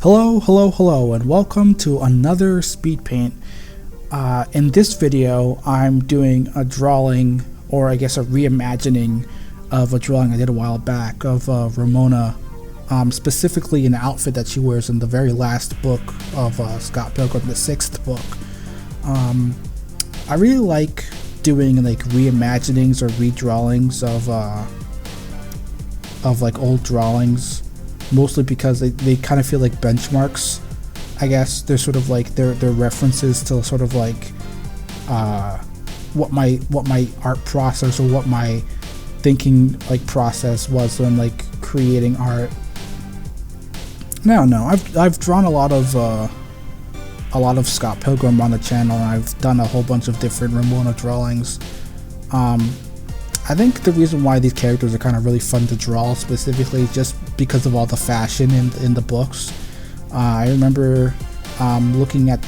Hello, and welcome to another speed paint. In this video, I'm doing a drawing, or I guess a reimagining of a drawing I did a while back of Ramona, specifically an outfit that she wears in the very last book of Scott Pilgrim, the 6th book. I really like doing like reimaginings or redrawings of like old drawings, mostly because they kind of feel like benchmarks. I guess they're sort of like they're references to sort of like what my art process or what my thinking like process was when like creating art. No, I've drawn a lot of Scott Pilgrim on the channel, and I've done a whole bunch of different Ramona drawings. I think the reason why these characters are kind of really fun to draw specifically is just because of all the fashion in the books. I remember looking at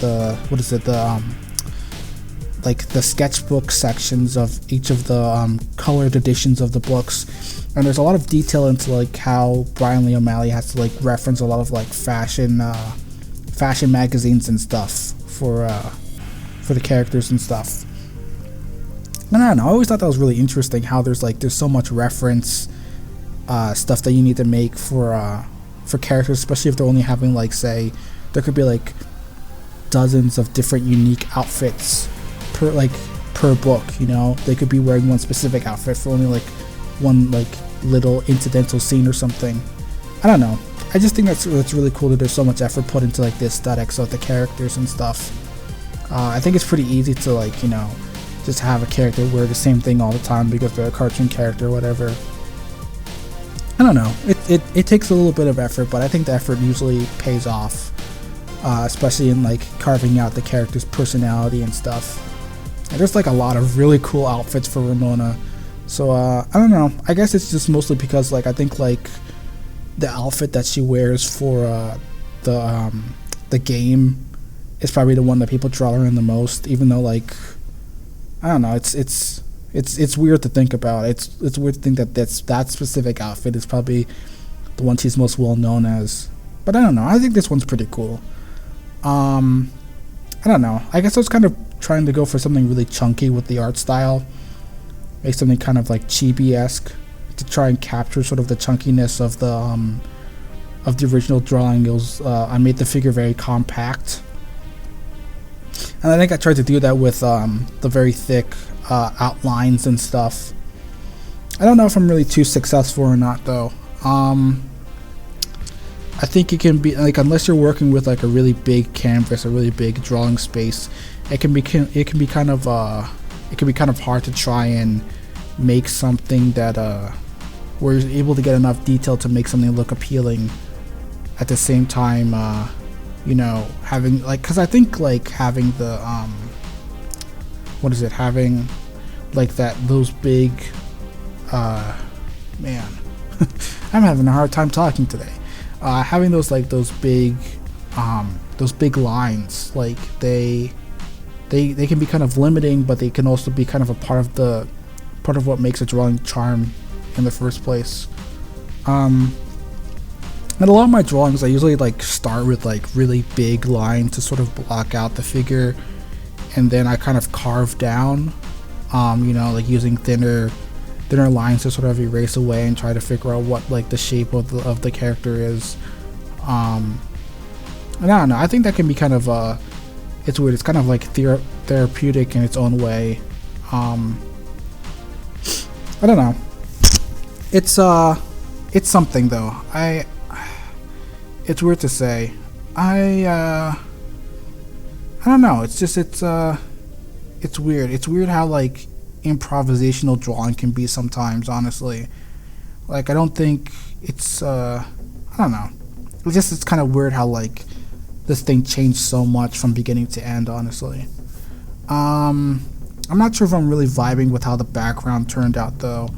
like the sketchbook sections of each of the colored editions of the books, and there's a lot of detail into like how Brian Lee O'Malley has to like reference a lot of like fashion magazines and stuff for the characters and stuff. And I don't know, I always thought that was really interesting how there's so much reference stuff that you need to make for characters, especially if they're only having like, say, there could be like dozens of different unique outfits per book, you know. They could be wearing one specific outfit for only like one like little incidental scene or something. I don't know, I just think that's really cool that there's so much effort put into like the aesthetics of the characters and stuff. I think it's pretty easy to like, you know, just have a character wear the same thing all the time because they're a cartoon character or whatever. I don't know, it takes a little bit of effort, but I think the effort usually pays off, especially in like carving out the character's personality and stuff. And there's like a lot of really cool outfits for Ramona, so I don't know, I guess it's just mostly because like I think like the outfit that she wears for the game is probably the one that people draw her in the most, even though like I don't know, it's weird to think about. It's weird to think that that specific outfit is probably the one she's most well known as. But I don't know, I think this one's pretty cool. I don't know, I guess I was kind of trying to go for something really chunky with the art style, make something kind of like chibi-esque to try and capture sort of the chunkiness of the original drawing. It was I made the figure very compact. And I think I tried to do that with the very thick outlines and stuff. I don't know if I'm really too successful or not though. I think it can be like, unless you're working with like a really big canvas, a really big drawing space, it can be kind of hard to try and make something that where you're able to get enough detail to make something look appealing at the same time. You know, having like, because I think like having the having like those big man I'm having a hard time talking today. Having those big lines, like they can be kind of limiting, but they can also be kind of a part of what makes a drawing charm in the first place. And a lot of my drawings, I usually like start with like really big lines to sort of block out the figure, and then I kind of carve down, you know, like using thinner lines to sort of erase away and try to figure out what like the shape of the character is. And I don't know, I think that can be kind of it's weird, it's kind of like therapeutic in its own way. I don't know, it's something though. It's weird to say. I don't know. It's just it's weird. It's weird how like improvisational drawing can be sometimes. Honestly, like I don't think it's I don't know. It's kind of weird how like this thing changed so much from beginning to end. Honestly, I'm not sure if I'm really vibing with how the background turned out though.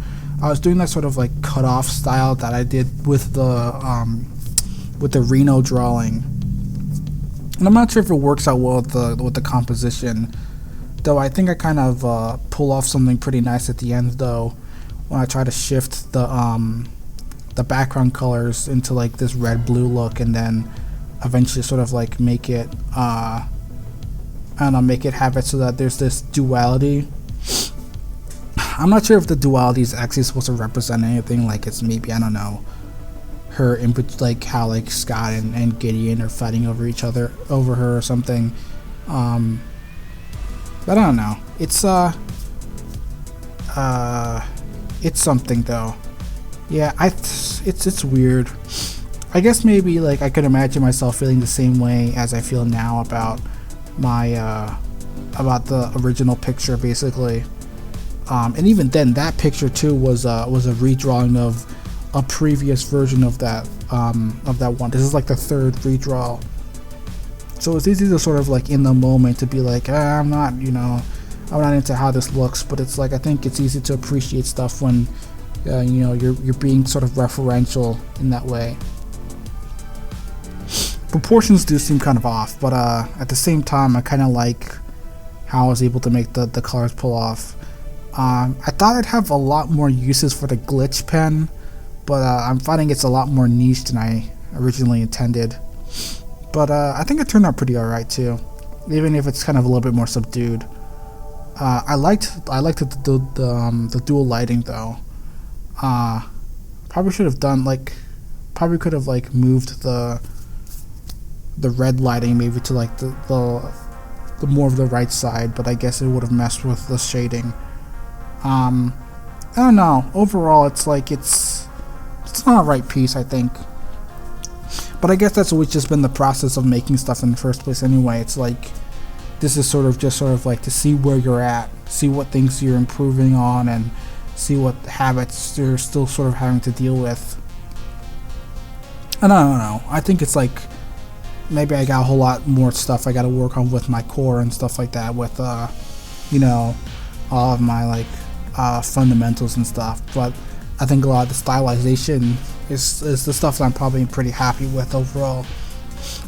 I was doing that sort of like cut off style that I did with the Reno drawing, and I'm not sure if it works out well with the composition, though. I think I kind of pull off something pretty nice at the end though, when I try to shift the background colors into like this red blue look, and then eventually sort of like make it I don't know, make it have it so that there's this duality. I'm not sure if the duality is actually supposed to represent anything, like it's maybe, I don't know, her input, like how like Scott and Gideon are fighting over each other, over her or something. But I don't know. It's something though. Yeah, it's weird. I guess maybe like I could imagine myself feeling the same way as I feel now about my about the original picture, basically. And even then, that picture too was a redrawing of a previous version of that one. This is like the third redraw. So it's easy to sort of like in the moment to be like, I'm not into how this looks, but it's like I think it's easy to appreciate stuff when you're being sort of referential in that way. Proportions do seem kind of off, but at the same time I kind of like how I was able to make the colors pull off. I thought I'd have a lot more uses for the glitch pen, but I'm finding it's a lot more niche than I originally intended. But I think it turned out pretty alright too, even if it's kind of a little bit more subdued. I liked the dual lighting though. Probably should have done probably could have like moved the red lighting maybe to like the more of the right side, but I guess it would have messed with the shading. I don't know. Overall, it's like it's not a right piece, I think. But I guess that's always just been the process of making stuff in the first place anyway. It's like this is sort of like to see where you're at, see what things you're improving on, and see what habits you're still sort of having to deal with. And I don't know. I think it's like maybe I got a whole lot more stuff I got to work on with my core and stuff like that, with all of my like fundamentals and stuff. But I think a lot of the stylization is the stuff that I'm probably pretty happy with overall.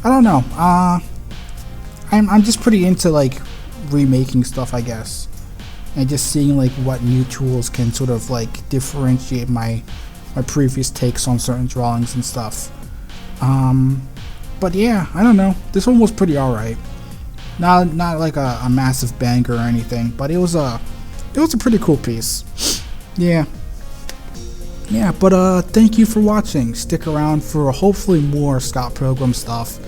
I don't know. I'm just pretty into like remaking stuff, I guess, and just seeing like what new tools can sort of like differentiate my previous takes on certain drawings and stuff. But yeah, I don't know. This one was pretty alright. Not like a massive banger or anything, but it was a pretty cool piece. Yeah, but thank you for watching. Stick around for hopefully more Scott Pilgrim stuff,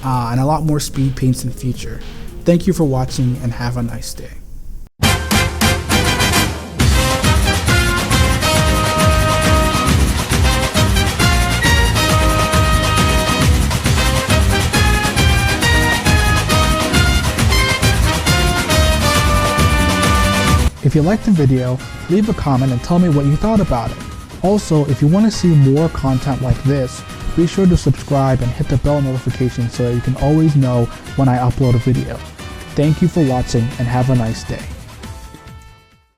and a lot more speed paints in the future. Thank you for watching and have a nice day. If you liked the video, leave a comment and tell me what you thought about it. Also, if you want to see more content like this, be sure to subscribe and hit the bell notification so that you can always know when I upload a video. Thank you for watching and have a nice day.